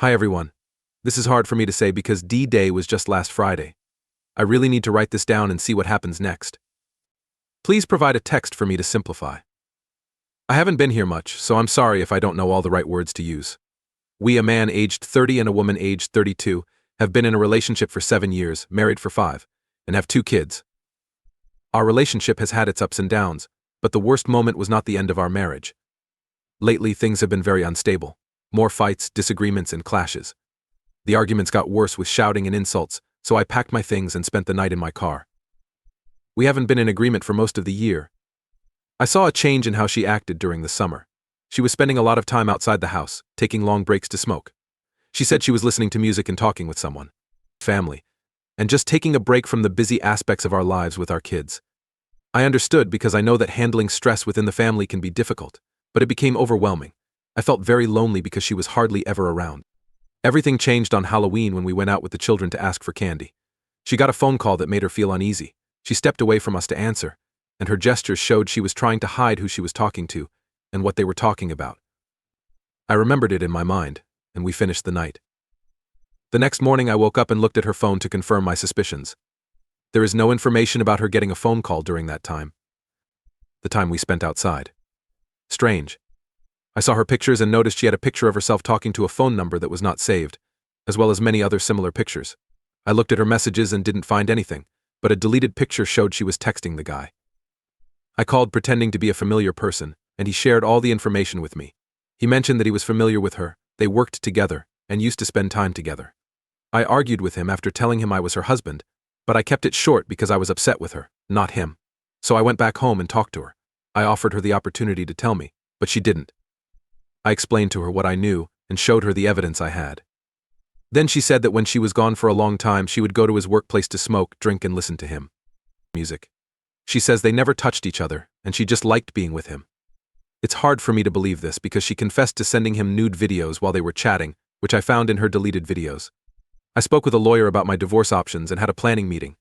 Hi everyone. This is hard for me to say because D-Day was just last Friday. I really need to write this down and see what happens next. Please provide a text for me to simplify. I haven't been here much, so I'm sorry if I don't know all the right words to use. We, a man aged 30 and a woman aged 32, have been in a relationship for 7 years, married for 5, and have 2 kids. Our relationship has had its ups and downs, but the worst moment was not the end of our marriage. Lately, things have been very unstable. More fights, disagreements, and clashes. The arguments got worse with shouting and insults, so I packed my things and spent the night in my car. We haven't been in agreement for most of the year. I saw a change in how she acted during the summer. She was spending a lot of time outside the house, taking long breaks to smoke. She said she was listening to music and talking with someone, family, and just taking a break from the busy aspects of our lives with our kids. I understood because I know that handling stress within the family can be difficult, but it became overwhelming. I felt very lonely because she was hardly ever around. Everything changed on Halloween when we went out with the children to ask for candy. She got a phone call that made her feel uneasy. She stepped away from us to answer, and her gestures showed she was trying to hide who she was talking to and what they were talking about. I remembered it in my mind, and we finished the night. The next morning I woke up and looked at her phone to confirm my suspicions. There is no information about her getting a phone call during that time. The time we spent outside. Strange. I saw her pictures and noticed she had a picture of herself talking to a phone number that was not saved, as well as many other similar pictures. I looked at her messages and didn't find anything, but a deleted picture showed she was texting the guy. I called pretending to be a familiar person, and he shared all the information with me. He mentioned that he was familiar with her, they worked together, and used to spend time together. I argued with him after telling him I was her husband, but I kept it short because I was upset with her, not him. So I went back home and talked to her. I offered her the opportunity to tell me, but she didn't. I explained to her what I knew and showed her the evidence I had. Then she said that when she was gone for a long time, she would go to his workplace to smoke, drink, and listen to him. Music. She says they never touched each other, and she just liked being with him. It's hard for me to believe this because she confessed to sending him nude videos while they were chatting, which I found in her deleted videos. I spoke with a lawyer about my divorce options and had a planning meeting.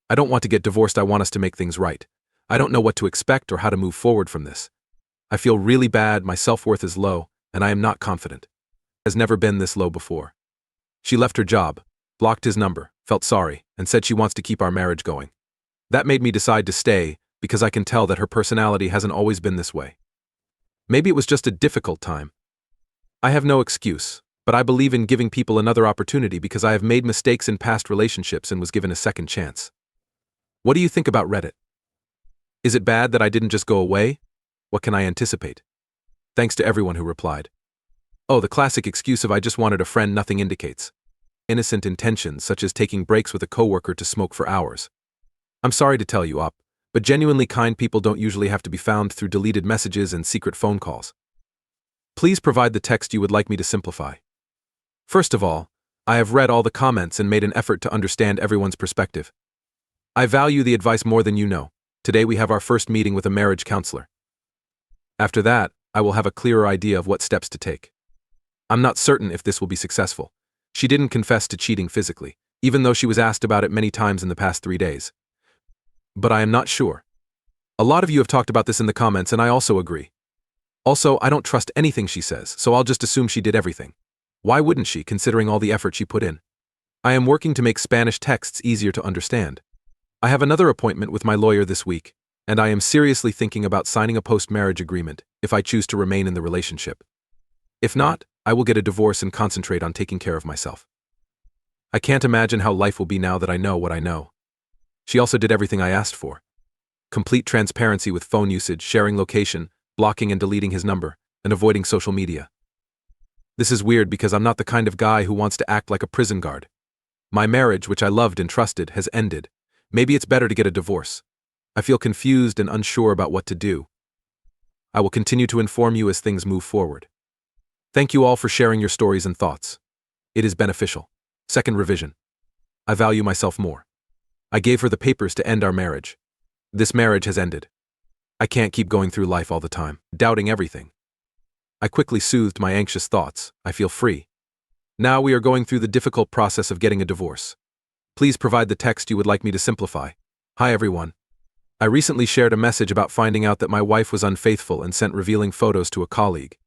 I don't want to get divorced, I want us to make things right. I don't know what to expect or how to move forward from this. I feel really bad, my self-worth is low, and I am not confident. It has never been this low before. She left her job, blocked his number, felt sorry, and said she wants to keep our marriage going. That made me decide to stay because I can tell that her personality hasn't always been this way. Maybe it was just a difficult time. I have no excuse, but I believe in giving people another opportunity because I have made mistakes in past relationships and was given a second chance. What do you think about Reddit? Is it bad that I didn't just go away? What can I anticipate? Thanks to everyone who replied. Oh, the classic excuse of I just wanted a friend nothing indicates. Innocent intentions such as taking breaks with a coworker to smoke for hours. I'm sorry to tell you up, but genuinely kind people don't usually have to be found through deleted messages and secret phone calls. Please provide the text you would like me to simplify. First of all, I have read all the comments and made an effort to understand everyone's perspective. I value the advice more than you know. Today we have our first meeting with a marriage counselor. After that, I will have a clearer idea of what steps to take. I'm not certain if this will be successful. She didn't confess to cheating physically, even though she was asked about it many times in the past 3 days. But I am not sure. A lot of you have talked about this in the comments and I also agree. Also, I don't trust anything she says, so I'll just assume she did everything. Why wouldn't she, considering all the effort she put in? I am working to make Spanish texts easier to understand. I have another appointment with my lawyer this week, and I am seriously thinking about signing a post-marriage agreement if I choose to remain in the relationship. If not, I will get a divorce and concentrate on taking care of myself. I can't imagine how life will be now that I know what I know. She also did everything I asked for. Complete transparency with phone usage, sharing location, blocking and deleting his number, and avoiding social media. This is weird because I'm not the kind of guy who wants to act like a prison guard. My marriage, which I loved and trusted, has ended. Maybe it's better to get a divorce. I feel confused and unsure about what to do. I will continue to inform you as things move forward. Thank you all for sharing your stories and thoughts. It is beneficial. Second revision. I value myself more. I gave her the papers to end our marriage. This marriage has ended. I can't keep going through life all the time, doubting everything. I quickly soothed my anxious thoughts. I feel free. Now we are going through the difficult process of getting a divorce. Please provide the text you would like me to simplify. Hi everyone. I recently shared a message about finding out that my wife was unfaithful and sent revealing photos to a colleague.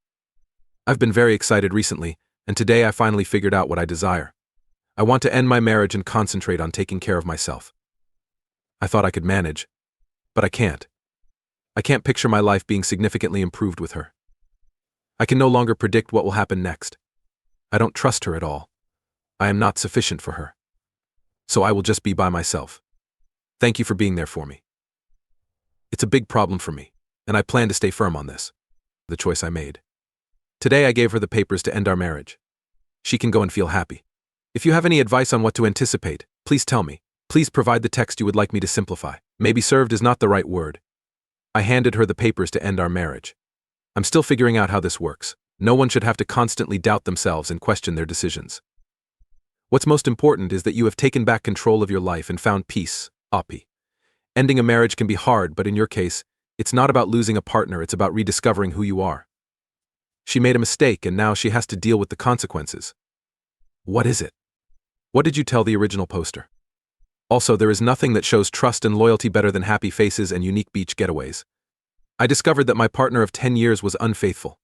I've been very excited recently, and today I finally figured out what I desire. I want to end my marriage and concentrate on taking care of myself. I thought I could manage, but I can't. I can't picture my life being significantly improved with her. I can no longer predict what will happen next. I don't trust her at all. I am not sufficient for her. So I will just be by myself. Thank you for being there for me. It's a big problem for me, and I plan to stay firm on this. The choice I made. Today I gave her the papers to end our marriage. She can go and feel happy. If you have any advice on what to anticipate, please tell me. Please provide the text you would like me to simplify. Maybe served is not the right word. I handed her the papers to end our marriage. I'm still figuring out how this works. No one should have to constantly doubt themselves and question their decisions. What's most important is that you have taken back control of your life and found peace, API. Ending a marriage can be hard, but in your case, it's not about losing a partner, it's about rediscovering who you are. She made a mistake and now she has to deal with the consequences. What is it? What did you tell the original poster? Also, there is nothing that shows trust and loyalty better than happy faces and unique beach getaways. I discovered that my partner of 10 years was unfaithful.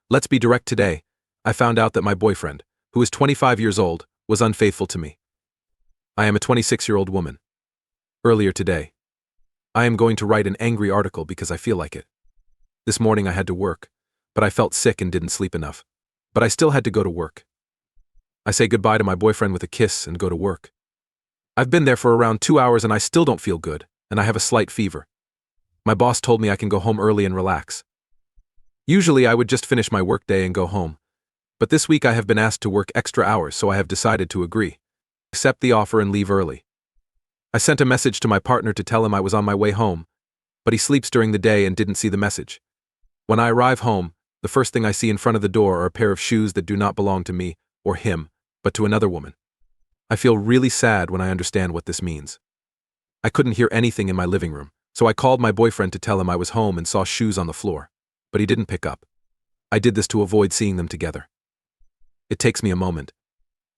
Let's be direct today. I found out that my boyfriend, who is 25 years old, was unfaithful to me. I am a 26-year-old woman. Earlier today, I am going to write an angry article because I feel like it. This morning I had to work, but I felt sick and didn't sleep enough. But I still had to go to work. I say goodbye to my boyfriend with a kiss and go to work. I've been there for around 2 hours and I still don't feel good, and I have a slight fever. My boss told me I can go home early and relax. Usually I would just finish my workday and go home, but this week I have been asked to work extra hours, so I have decided to agree. Accept the offer and leave early. I sent a message to my partner to tell him I was on my way home, but he sleeps during the day and didn't see the message. When I arrive home, the first thing I see in front of the door are a pair of shoes that do not belong to me or him, but to another woman. I feel really sad when I understand what this means. I couldn't hear anything in my living room, so I called my boyfriend to tell him I was home and saw shoes on the floor, but he didn't pick up. I did this to avoid seeing them together. It takes me a moment,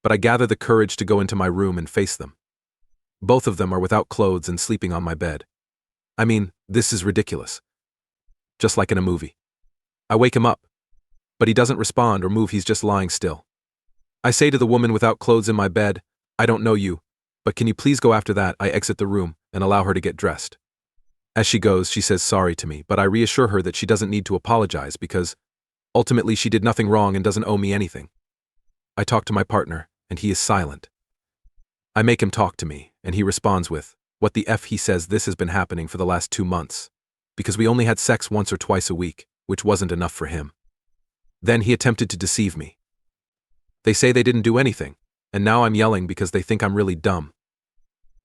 but I gather the courage to go into my room and face them. Both of them are without clothes and sleeping on my bed. I mean, this is ridiculous. Just like in a movie. I wake him up, but he doesn't respond or move, he's just lying still. I say to the woman without clothes in my bed, I don't know you, but can you please go after that? I exit the room and allow her to get dressed. As she goes, she says sorry to me, but I reassure her that she doesn't need to apologize because, ultimately, she did nothing wrong and doesn't owe me anything. I talk to my partner, and he is silent. I make him talk to me, and he responds with, "What the F?" He says this has been happening for the last 2 months, because we only had sex once or twice a week, which wasn't enough for him. Then he attempted to deceive me. They say they didn't do anything, and now I'm yelling because they think I'm really dumb.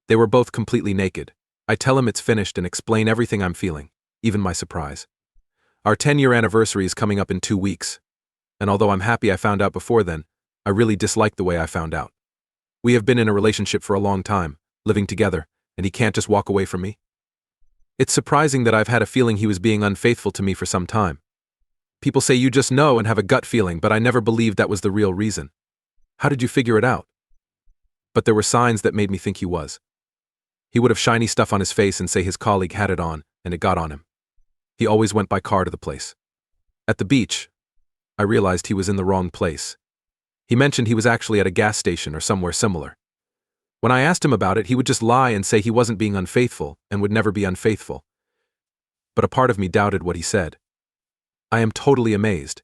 They were both completely naked. I tell him it's finished and explain everything I'm feeling, even my surprise. Our 10-year anniversary is coming up in 2 weeks, and although I'm happy I found out before then, I really dislike the way I found out. We have been in a relationship for a long time, living together, and he can't just walk away from me? It's surprising that I've had a feeling he was being unfaithful to me for some time. People say you just know and have a gut feeling, but I never believed that was the real reason. How did you figure it out? But there were signs that made me think he was. He would have shiny stuff on his face and say his colleague had it on, and it got on him. He always went by car to the place. At the beach, I realized he was in the wrong place. He mentioned he was actually at a gas station or somewhere similar. When I asked him about it, he would just lie and say he wasn't being unfaithful and would never be unfaithful. But a part of me doubted what he said. I am totally amazed.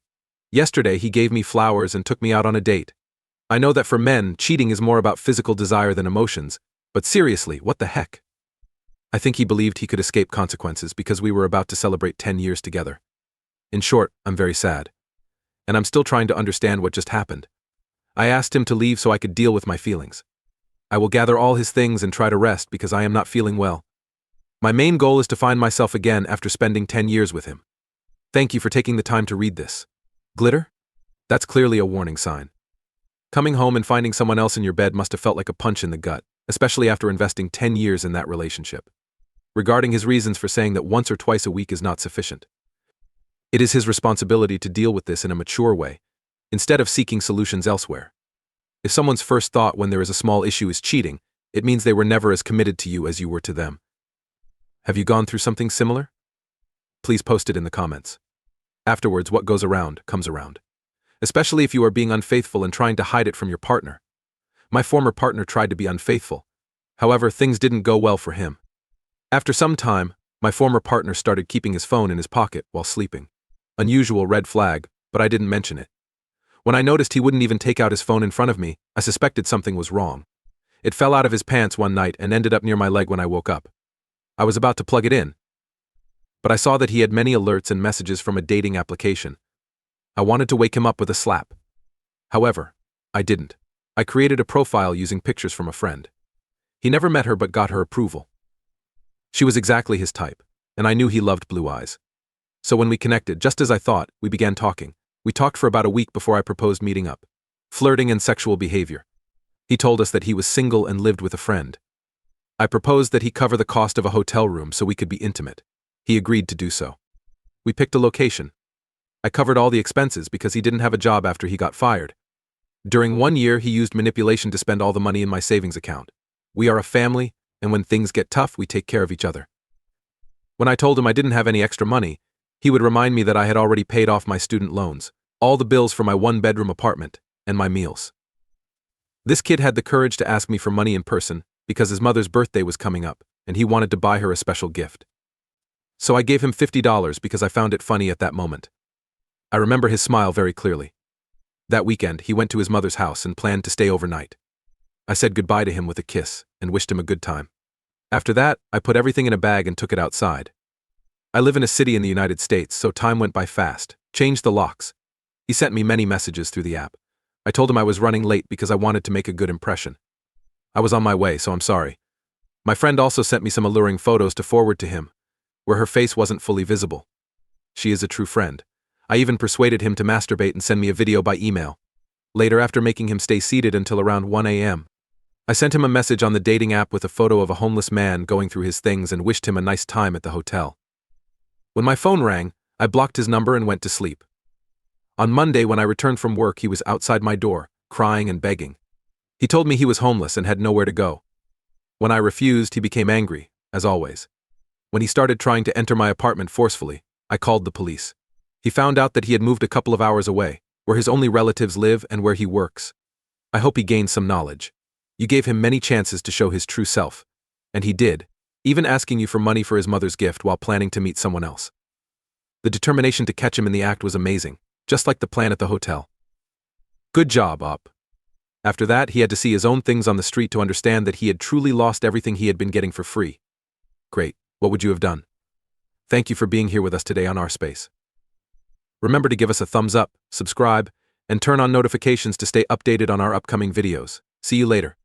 Yesterday, he gave me flowers and took me out on a date. I know that for men, cheating is more about physical desire than emotions, but seriously, what the heck? I think he believed he could escape consequences because we were about to celebrate 10 years together. In short, I'm very sad. And I'm still trying to understand what just happened. I asked him to leave so I could deal with my feelings. I will gather all his things and try to rest because I am not feeling well. My main goal is to find myself again after spending 10 years with him. Thank you for taking the time to read this. Glitter? That's clearly a warning sign. Coming home and finding someone else in your bed must have felt like a punch in the gut, especially after investing 10 years in that relationship. Regarding his reasons for saying that once or twice a week is not sufficient. It is his responsibility to deal with this in a mature way, instead of seeking solutions elsewhere. If someone's first thought when there is a small issue is cheating, it means they were never as committed to you as you were to them. Have you gone through something similar? Please post it in the comments. Afterwards, what goes around, comes around. especially if you are being unfaithful and trying to hide it from your partner. My former partner tried to be unfaithful. However, things didn't go well for him. After some time, my former partner started keeping his phone in his pocket while sleeping. Unusual red flag, but I didn't mention it. When I noticed he wouldn't even take out his phone in front of me, I suspected something was wrong. It fell out of his pants one night and ended up near my leg when I woke up. I was about to plug it in, but I saw that he had many alerts and messages from a dating application. I wanted to wake him up with a slap. However, I didn't. I created a profile using pictures from a friend. He never met her but got her approval. She was exactly his type, and I knew he loved blue eyes. So when we connected, just as I thought, we began talking. We talked for about a week before I proposed meeting up. Flirting and sexual behavior. He told us that he was single and lived with a friend. I proposed that he cover the cost of a hotel room so we could be intimate. He agreed to do so. We picked a location. I covered all the expenses because he didn't have a job after he got fired. During 1 year, he used manipulation to spend all the money in my savings account. We are a family, and when things get tough, we take care of each other. When I told him I didn't have any extra money, he would remind me that I had already paid off my student loans, all the bills for my one-bedroom apartment, and my meals. This kid had the courage to ask me for money in person because his mother's birthday was coming up, and he wanted to buy her a special gift. So I gave him $50 because I found it funny at that moment. I remember his smile very clearly. That weekend, he went to his mother's house and planned to stay overnight. I said goodbye to him with a kiss and wished him a good time. After that, I put everything in a bag and took it outside. I live in a city in the United States, so time went by fast. Changed the locks. He sent me many messages through the app. I told him I was running late because I wanted to make a good impression. I was on my way, so I'm sorry. My friend also sent me some alluring photos to forward to him, where her face wasn't fully visible. She is a true friend. I even persuaded him to masturbate and send me a video by email. Later, after making him stay seated until around 1 a.m., I sent him a message on the dating app with a photo of a homeless man going through his things and wished him a nice time at the hotel. When my phone rang, I blocked his number and went to sleep. On Monday, when I returned from work, he was outside my door, crying and begging. He told me he was homeless and had nowhere to go. When I refused, he became angry, as always. When he started trying to enter my apartment forcefully, I called the police. He found out that he had moved a couple of hours away, where his only relatives live and where he works. I hope he gained some knowledge. You gave him many chances to show his true self, and he did, even asking you for money for his mother's gift while planning to meet someone else. The determination to catch him in the act was amazing, just like the plan at the hotel. Good job, Op. After that, he had to see his own things on the street to understand that he had truly lost everything he had been getting for free. Great, what would you have done? Thank you for being here with us today on our space. Remember to give us a thumbs up, subscribe, and turn on notifications to stay updated on our upcoming videos. See you later.